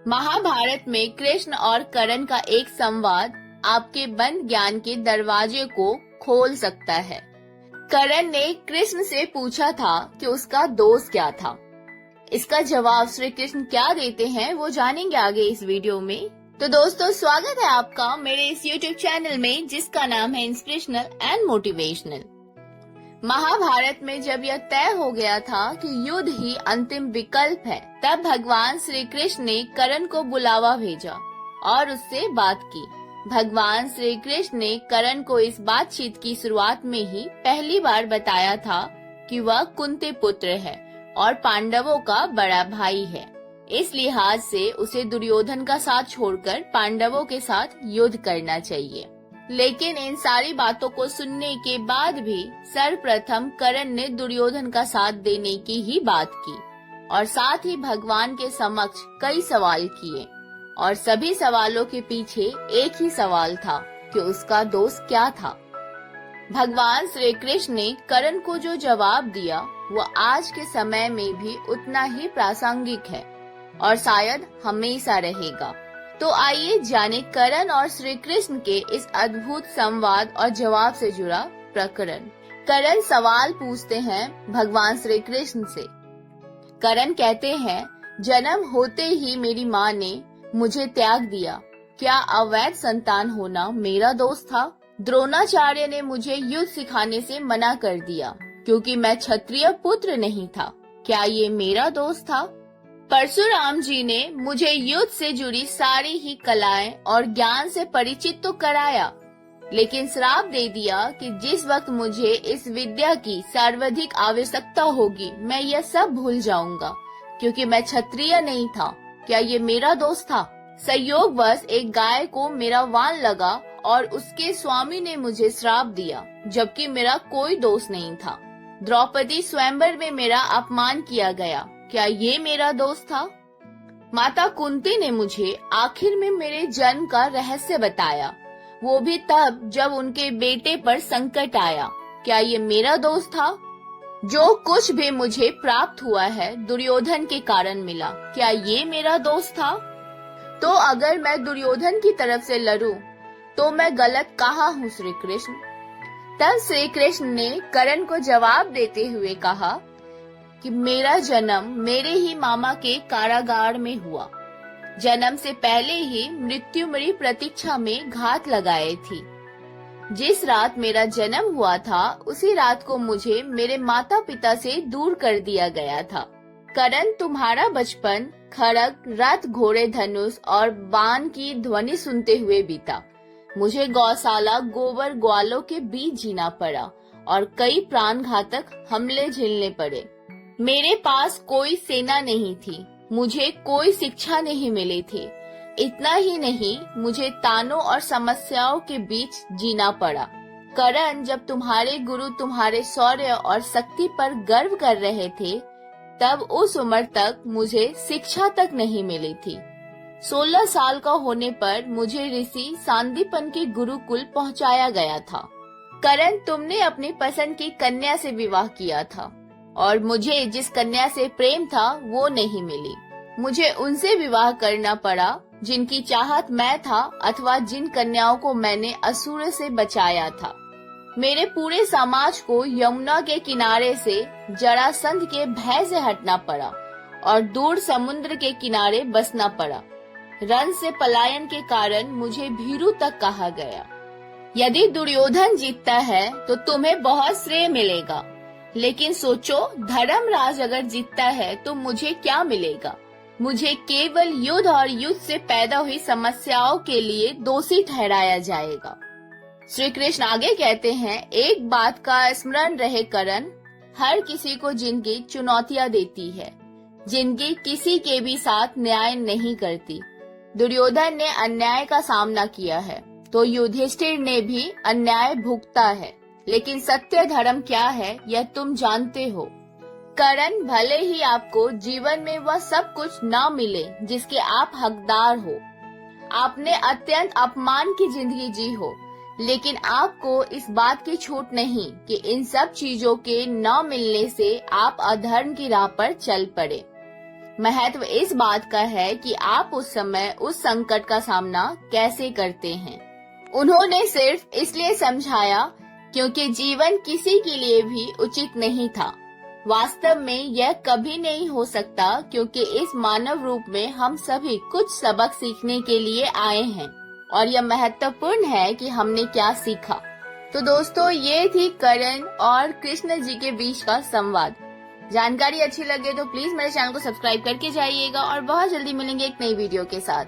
महाभारत में कृष्ण और कर्ण का एक संवाद आपके बंद ज्ञान के दरवाजे को खोल सकता है। कर्ण ने कृष्ण से पूछा था कि उसका दोष क्या था। इसका जवाब श्री कृष्ण क्या देते हैं वो जानेंगे आगे इस वीडियो में। तो दोस्तों, स्वागत है आपका मेरे इस YouTube चैनल में जिसका नाम है इंस्पिरेशनल एंड मोटिवेशनल। महाभारत में जब यह तय हो गया था कि युद्ध ही अंतिम विकल्प है, तब भगवान श्री कृष्ण ने कर्ण को बुलावा भेजा और उससे बात की। भगवान श्री कृष्ण ने कर्ण को इस बातचीत की शुरुआत में ही पहली बार बताया था कि वह कुंती पुत्र है और पांडवों का बड़ा भाई है। इस लिहाज से उसे दुर्योधन का साथ छोड़कर पांडवों के साथ युद्ध करना चाहिए। लेकिन इन सारी बातों को सुनने के बाद भी सर्वप्रथम कर्ण ने दुर्योधन का साथ देने की ही बात की और साथ ही भगवान के समक्ष कई सवाल किए और सभी सवालों के पीछे एक ही सवाल था कि उसका दोष क्या था। भगवान श्री कृष्ण ने कर्ण को जो जवाब दिया वो आज के समय में भी उतना ही प्रासंगिक है और शायद हमेशा रहेगा। तो आइए जाने कर्ण और श्री कृष्ण के इस अद्भुत संवाद और जवाब से जुड़ा प्रकरण। कर्ण सवाल पूछते हैं भगवान श्री कृष्ण से। कर्ण कहते हैं, जन्म होते ही मेरी माँ ने मुझे त्याग दिया। क्या अवैध संतान होना मेरा दोष था? द्रोणाचार्य ने मुझे युद्ध सिखाने से मना कर दिया क्योंकि मैं क्षत्रिय पुत्र नहीं था। क्या ये मेरा दोष था? परशुराम जी ने मुझे युद्ध से जुड़ी सारी ही कलाएं और ज्ञान से परिचित तो कराया, लेकिन श्राप दे दिया कि जिस वक्त मुझे इस विद्या की सर्वाधिक आवश्यकता होगी मैं यह सब भूल जाऊंगा क्योंकि मैं क्षत्रिय नहीं था। क्या ये मेरा दोष था? संयोगवश एक गाय को मेरा वान लगा और उसके स्वामी ने मुझे श्राप दिया जबकि मेरा कोई दोष नहीं था। द्रौपदी स्वयंवर में मेरा अपमान किया गया। क्या ये मेरा दोष था? माता कुंती ने मुझे आखिर में मेरे जन्म का रहस्य बताया, वो भी तब जब उनके बेटे पर संकट आया। क्या ये मेरा दोष था? जो कुछ भी मुझे प्राप्त हुआ है दुर्योधन के कारण मिला। क्या ये मेरा दोष था? तो अगर मैं दुर्योधन की तरफ से लड़ूं तो मैं गलत कहाँ हूँ श्री कृष्ण? तब श्री कृष्ण ने कर्ण को जवाब देते हुए कहा कि मेरा जन्म मेरे ही मामा के कारागार में हुआ। जन्म से पहले ही मृत्यु मेरी प्रतीक्षा में घात लगाए थी। जिस रात मेरा जन्म हुआ था उसी रात को मुझे मेरे माता पिता से दूर कर दिया गया था। कर्ण, तुम्हारा बचपन खड्ग, रथ, घोड़े, धनुष और बाण की ध्वनि सुनते हुए बीता। मुझे गौशाला, गोबर, ग्वालों के बीच जीना पड़ा और कई प्राणघातक हमले झेलने पड़े। मेरे पास कोई सेना नहीं थी, मुझे कोई शिक्षा नहीं मिली थी। इतना ही नहीं, मुझे तानों और समस्याओं के बीच जीना पड़ा। कर्ण, जब तुम्हारे गुरु तुम्हारे शौर्य और शक्ति पर गर्व कर रहे थे तब उस उम्र तक मुझे शिक्षा तक नहीं मिली थी। 16 साल का होने पर मुझे ऋषि सांदीपन के गुरुकुल पहुंचाया गया था। कर्ण, तुमने अपनी पसंद की कन्या से विवाह किया था और मुझे जिस कन्या से प्रेम था वो नहीं मिली। मुझे उनसे विवाह करना पड़ा जिनकी चाहत मैं था अथवा जिन कन्याओं को मैंने असुर से बचाया था। मेरे पूरे समाज को यमुना के किनारे से जरासंध के भय से हटना पड़ा और दूर समुद्र के किनारे बसना पड़ा। रण से पलायन के कारण मुझे भीरू तक कहा गया। यदि दुर्योधन जीतता है तो तुम्हें बहुत श्रेय मिलेगा, लेकिन सोचो, धर्मराज अगर जीतता है तो मुझे क्या मिलेगा? मुझे केवल युद्ध और युद्ध से पैदा हुई समस्याओं के लिए दोषी ठहराया जाएगा। श्री कृष्ण आगे कहते हैं, एक बात का स्मरण रहे कर्ण, हर किसी को जिंदगी चुनौतियां देती है। जिंदगी किसी के भी साथ न्याय नहीं करती। दुर्योधन ने अन्याय का सामना किया है तो युधिष्ठिर ने भी अन्याय भुगता है, लेकिन सत्य धर्म क्या है यह तुम जानते हो। कर्ण, भले ही आपको जीवन में वह सब कुछ न मिले जिसके आप हकदार हो, आपने अत्यंत अपमान की जिंदगी जी हो, लेकिन आपको इस बात की छूट नहीं कि इन सब चीजों के न मिलने से आप अधर्म की राह पर चल पड़े। महत्व इस बात का है कि आप उस समय उस संकट का सामना कैसे करते हैं। उन्होंने सिर्फ इसलिए समझाया क्योंकि जीवन किसी के लिए भी उचित नहीं था। वास्तव में यह कभी नहीं हो सकता क्योंकि इस मानव रूप में हम सभी कुछ सबक सीखने के लिए आए हैं और यह महत्वपूर्ण है कि हमने क्या सीखा। तो दोस्तों, ये थी करण और कृष्ण जी के बीच का संवाद। जानकारी अच्छी लगे तो प्लीज मेरे चैनल को सब्सक्राइब करके जाइएगा और बहुत जल्दी मिलेंगे एक नई वीडियो के साथ।